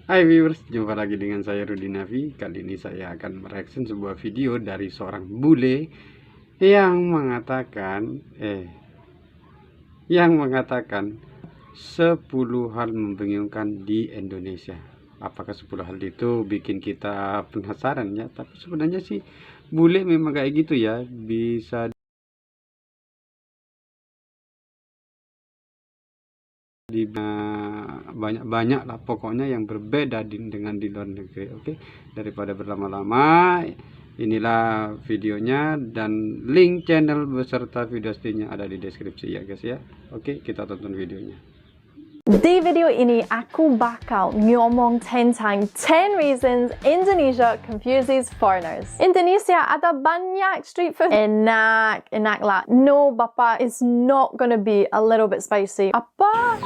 Hai viewers, jumpa lagi dengan saya Rudi. Kali ini saya akan mereaksi sebuah video dari seorang bule yang mengatakan 10 hal membingungkan di Indonesia. Apakah 10 hal itu bikin kita penasaran ya? Tapi sebenarnya sih bule memang kayak gitu ya, bisa di banyak-banyak lah pokoknya yang berbeda dengan di luar negeri. Oke, daripada berlama-lama, inilah videonya dan link channel beserta video aslinya ada di deskripsi ya guys ya. Oke, kita tonton videonya. Di video ini aku bakal ngomong tentang 10 reasons Indonesia confuses foreigners. Indonesia ada banyak street food. Enak lah. No, Bapak, it's not gonna be a little bit spicy. Apa?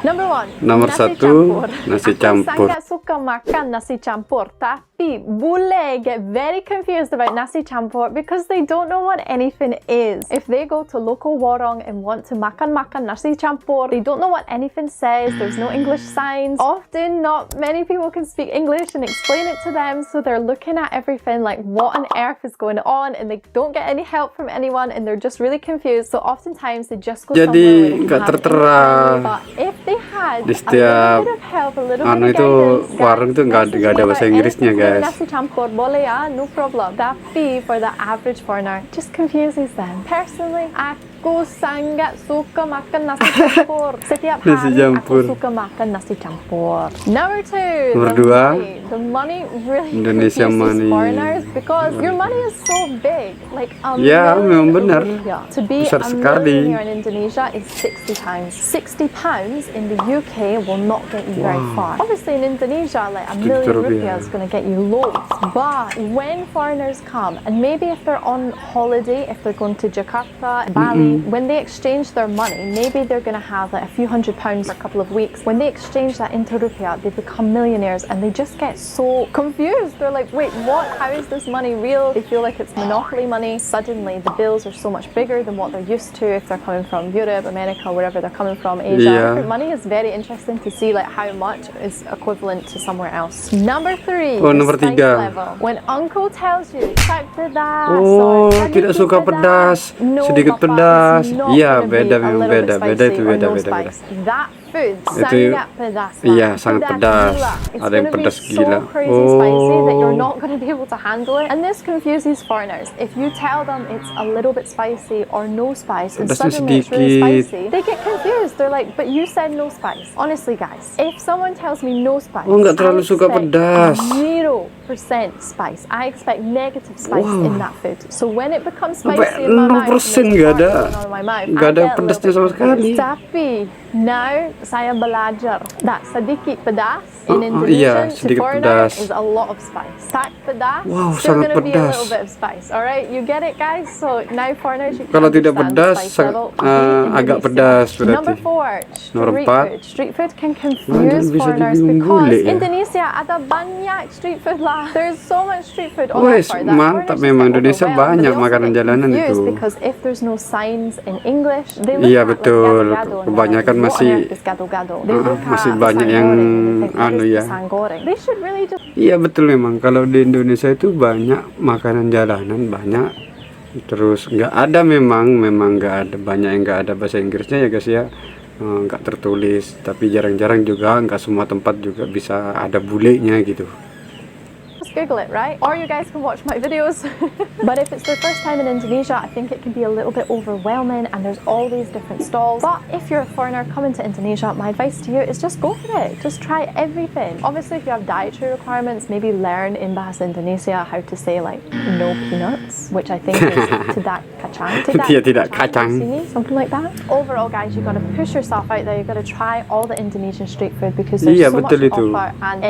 Number 1. Nomor nasi 1, campur. nasi Aku campur. sangat suka makan nasi campur, tapi bule get very confused about nasi campur because they don't know what anything is. If they go to local warung and want to makan nasi campur, they don't know what anything says. There's no English signs. Often, not many people can speak English and explain it to them, so they're looking at everything like, what on earth is going on? And they don't get any help from anyone, and they're just really confused. So oftentimes they just go somewhere where they Nggak have tertera English. But if they had di a setiap little bit of help, a little anu bit of itu guidance, warung tuh nggak ada bahasa Inggrisnya guys. nasi campur boleh ya, no problem. Tapi for the average foreigner, just confuses them. Personally, aku sangat suka makan nasi campur. Setiap Nasi hari campur. aku suka makan nasi campur. Number 2, Nomor the 2, money. The money really Indonesia confuses money. foreigners because your money is so big. Like a Ya, memang million benar. rupiah. To be Besar a sekali. millionaire in Indonesia is 60 pounds. 60 pounds in the UK will not get you very far. Obviously in Indonesia, like a million rupiah is going to get you loads. But when foreigners come, and maybe if they're on holiday, if they're going to Jakarta, Bali, when they exchange their money, maybe they're going to have like a few £100s for a couple of weeks. When they exchange that into rupiah, they become millionaires and they just get so confused. They're like, wait, what? How is this money real? They feel like it's monopoly money. Suddenly the bills are so much bigger than what they're used to if they're coming from Europe, America, wherever they're coming from, Asia. Yeah. Different money is very interesting to see like how much is equivalent to somewhere else. Number 3, Oh, the nomor spice 3. level. When uncle tells you tak pedas Oh, or tidak sedikit suka pedas, no, sedikit Bapak, pedas. it's not Iya, gonna beda be a memang little bit beda. Beda spicy itu or beda no beda. spice. That food Itu sangat pedas. iya, sangat pedas. Gila. It's Ada yang gonna pedas be gila. so crazy spicy that you're not going to be able to handle it. And this confuses foreigners. If you tell them it's a little bit spicy or no spice, and Pedasnya suddenly it's really sedikit. spicy, they get confused. They're like, but you said no spice. Honestly, guys, if someone tells me no spice, Oh, nggak terlalu I suka expect pedas. 0% spice. I expect negative spice in that food. So when it becomes spicy Sampai in my mouth, 0% and nggak it's ada. going on in my mouth, Nggak I ada get a little pedasnya bit sama confused. sekali. Tapi now saya belajar that sedikit pedas in iya, Indonesian to sedikit foreigner pedas. is a lot of spice. Tak pedas, Wow, still sangat gonna be a pedas. little bit of spice. Alright, you get it guys? So now foreigners, you can Kalau tidak understand pedas, the spice level di agak Indonesia. pedas berarti. Number 4, Nomor street 4. food. Street food can Nah, confuse bisa foreigners dibilang because bule ya. Indonesia ada banyak street food lah. There's so much street food on Wes, offer that mantap foreigners memang just get Indonesia overwhelmed. banyak They also makanan get jalanan confused itu. because if there's no signs in English, they look Iya, at betul. like gado-gado and they're Kebanyakan like, what masih- on earth is gado-gado? They look masih at banyak pisang yang goreng and they think, what anu is ya. pisang goreng? They should really just Iya betul memang kalau di Indonesia itu banyak makanan jalanan banyak, terus nggak ada memang nggak ada, banyak yang nggak ada bahasa Inggrisnya ya guys ya. Nggak tertulis, tapi jarang-jarang juga, nggak semua tempat juga bisa ada bulenya gitu. Google it, right? Or you guys can watch my videos. But if it's their first time in Indonesia, I think it can be a little bit overwhelming and there's all these different stalls. But if you're a foreigner coming to Indonesia, my advice to you is just go for it. Just try everything. Obviously, if you have dietary requirements, maybe learn in Bahasa Indonesia how to say like no peanuts, which I think is tidak kacang. Tidak kacang. Sini, something like that. Overall, guys, you gotta push yourself out there. You gotta try all the Indonesian street food because there's Iya, so much betul to itu. offer and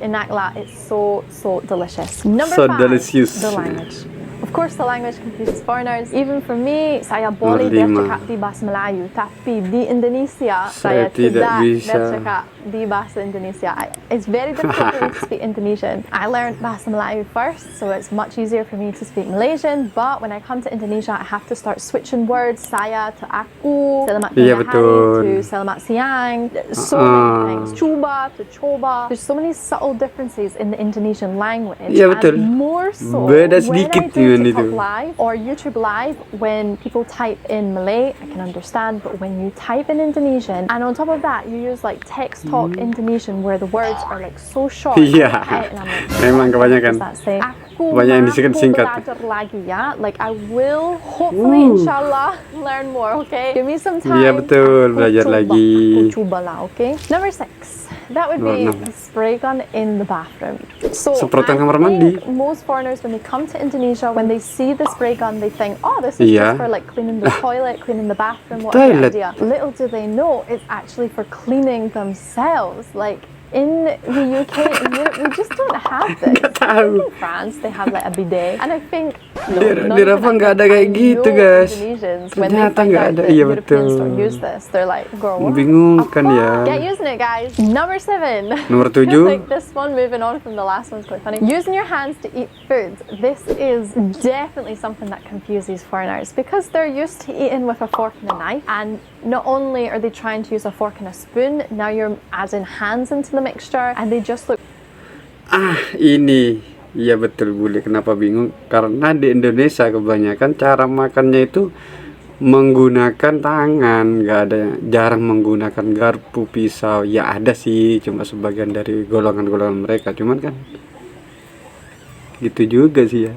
enak lah. It's so delicious. Number So 5, delicious. the language. Of course, the language confuses foreigners. Even for me, saya boleh Nomor 5. bercakap di bahasa Melayu, tapi di Indonesia Saya tidak bisa. bercakap di bahasa Indonesia. It's very difficult for me to speak Indonesian. I learned bahasa Melayu first, so it's much easier for me to speak Malaysian. But when I come to Indonesia, I have to start switching words. Saya to aku, selamat tengah hari to selamat siang. So many things. Cuba to coba. There's so many subtle differences in the Indonesian language. Iya betul. More so Beda when sedikit I do itu. TikTok live or YouTube live, when people type in Malay, I can understand. But when you type in Indonesian, and on top of that, you use like text talk Indonesian where the words are like so short. Iya. And I'm like, Memang kebanyakan. Aku Banyak yang disingkat-singkat. belajar lagi ya. Like I will hopefully inshallah learn more. Okay, give me some time. Iya betul, belajar lagi. Aku coba lah. Okay. Number 6. That would be the spray gun in the bathroom. So Semprotan I kamar mandi. think most foreigners, when they come to Indonesia, when they see the spray gun, they think, oh, this is just for like cleaning the toilet, cleaning the bathroom. What a good idea. Little do they know, it's actually for cleaning themselves. Like in the UK and Europe, we just don't have this. I think in France, they have like a bidet, and I think Di Rafa nggak ada kayak gitu, guys. Indonesians, when they Ternyata find nggak out ada. that Iya Europeans betul. don't use this, they're like, girl, what? Membingungkan ya. Get using it, guys. Number 7. Nomor I feel 7. like this one, moving on from the last one's quite funny. Using your hands to eat food. This is definitely something that confuses foreigners because they're used to eating with a fork and a knife, and not only are they trying to use a fork and a spoon, now you're adding hands into the mixture, and they just look. Ini iya betul Bule. Kenapa bingung? Karena di Indonesia kebanyakan cara makannya itu menggunakan tangan, nggak ada, jarang menggunakan garpu, pisau. Ya ada sih, cuma sebagian dari golongan-golongan mereka. Cuman kan gitu juga sih ya.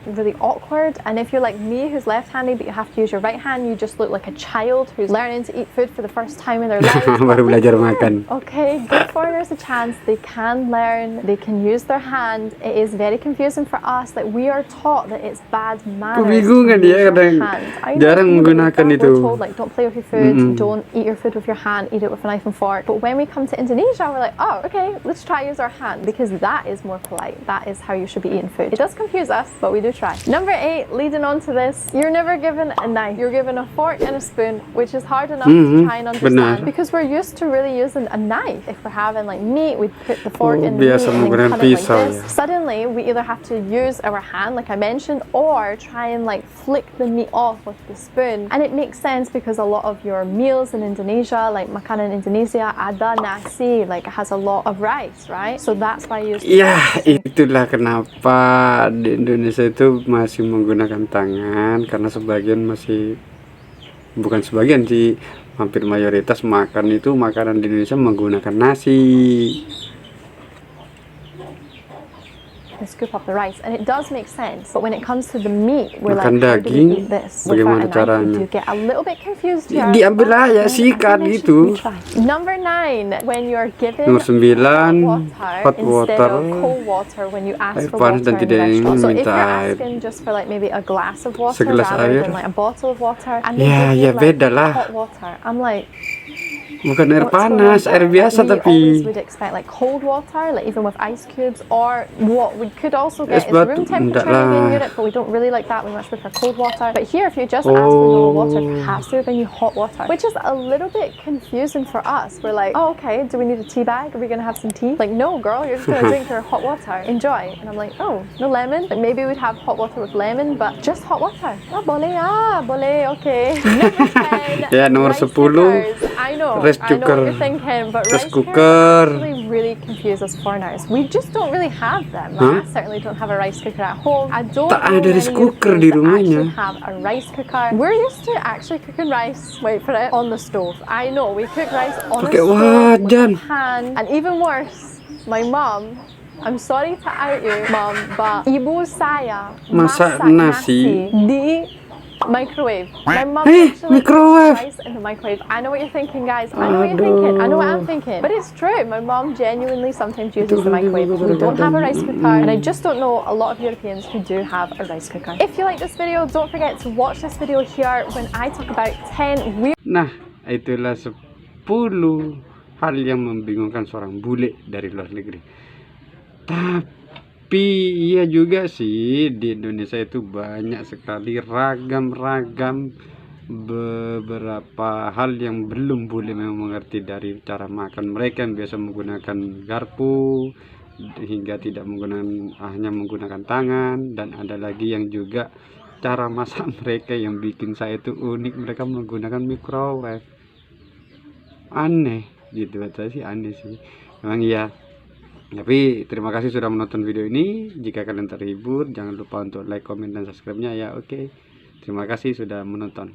Really awkward, and if you're like me who's left-handed but you have to use your right hand, you just look like a child who's learning to eat food for the first time in their lives. Baru belajar makan. Okay, give foreigners a chance. They can learn, they can use their hand. It is very confusing for us that we are taught that it's bad manners. Kebingungan to use ya your kadang, hand. jarang menggunakan itu. We're told like don't play with your food, don't eat your food with your hand, eat it with a knife and fork. But when we come to Indonesia, we're like, oh, okay, let's try use our hand because that is more polite. That is how you should be eating food. It does confuse us, but we do try. Number 8, leading on to this, you're never given a knife. You're given a fork and a spoon, which is hard enough to try and understand because we're used to really using a knife. If we're having like meat, we put the fork in the meat and then cut it like this. Suddenly, we either have to use our hand, like I mentioned, or try and like flick the meat off with the spoon. And it makes sense because a lot of your meals in Indonesia, like makanan Indonesia, ada nasi, like it has a lot of rice, right? So that's why you use. Ya, itulah kenapa di Indonesia itu masih menggunakan tangan, karena sebagian masih, bukan sebagian sih, hampir mayoritas makan itu makanan di Indonesia menggunakan nasi. Scoop up the rice, and it does make sense. But when it comes to the meat, we're Makan like, how do daging, we eat this? bagaimana Without a knife, caranya? we do get a little bit confused here. Diambil aja, sikat gitu. Number 9, when you're given Nomor 9, hot instead water. of cold water when you ask Air for panas water dan in the tidak restaurant. So if minta you're air. asking just for like maybe a glass of water Segelas rather air. than like a bottle of water, and Ya, they give ya you, like, beda lah. hot water, I'm like, Bukan air what's going panas, on air there? biasa Like, we tapi. always would expect like cold water, like even with ice cubes, or what we could also get Es is room batu, temperature enggak maybe in lah. Europe, but we don't really like that. We much prefer cold water. But here, if you just ask for normal water, perhaps they're giving you hot water, which is a little bit confusing for us. We're like, oh, okay, do we need a tea bag? Are we gonna have some tea? Like, no, girl, you're just gonna drink your hot water. Enjoy. And I'm like, oh, no lemon. Like maybe we'd have hot water with lemon, but just hot water. Boleh, okay. Number 10. Ya, nomor rice 10. cookers. I know what you're thinking, but rice cookers actually really confuse us foreigners. We just don't really have them. Like, I certainly don't have a rice cooker at home. I don't Tak know ada rice many cooker Europeans di that rumahnya. actually have a rice cooker. We're used to actually cooking rice, wait for it, on the stove. I know, we cook rice on a Pakai stove with wajan. a pan. And even worse, my mom, I'm sorry to out you, mom, but ibu saya Masak masak nasi di microwave. My mom actually microwave. cooks rice in the microwave. I know what you're thinking, guys. I know what you're thinking. I know what I'm thinking. But it's true. My mom genuinely sometimes uses the microwave. We don't have a rice cooker, and I just don't know a lot of Europeans who do have a rice cooker. If you like this video, don't forget to watch this video here when I talk about 10 weird. Nah, itulah 10 hal yang membingungkan seorang bule dari luar negeri. Tapi iya juga sih, di Indonesia itu banyak sekali ragam-ragam beberapa hal yang belum boleh memang mengerti dari cara makan mereka yang biasa menggunakan garpu hingga tidak menggunakan, hanya menggunakan tangan. Dan ada lagi yang juga cara masak mereka yang bikin saya itu unik, mereka menggunakan microwave. Aneh gitu, saya sih aneh sih memang ya. Tapi terima kasih sudah menonton video ini. Jika kalian terhibur, jangan lupa untuk like, komen, dan subscribe-nya ya. Oke, terima kasih sudah menonton.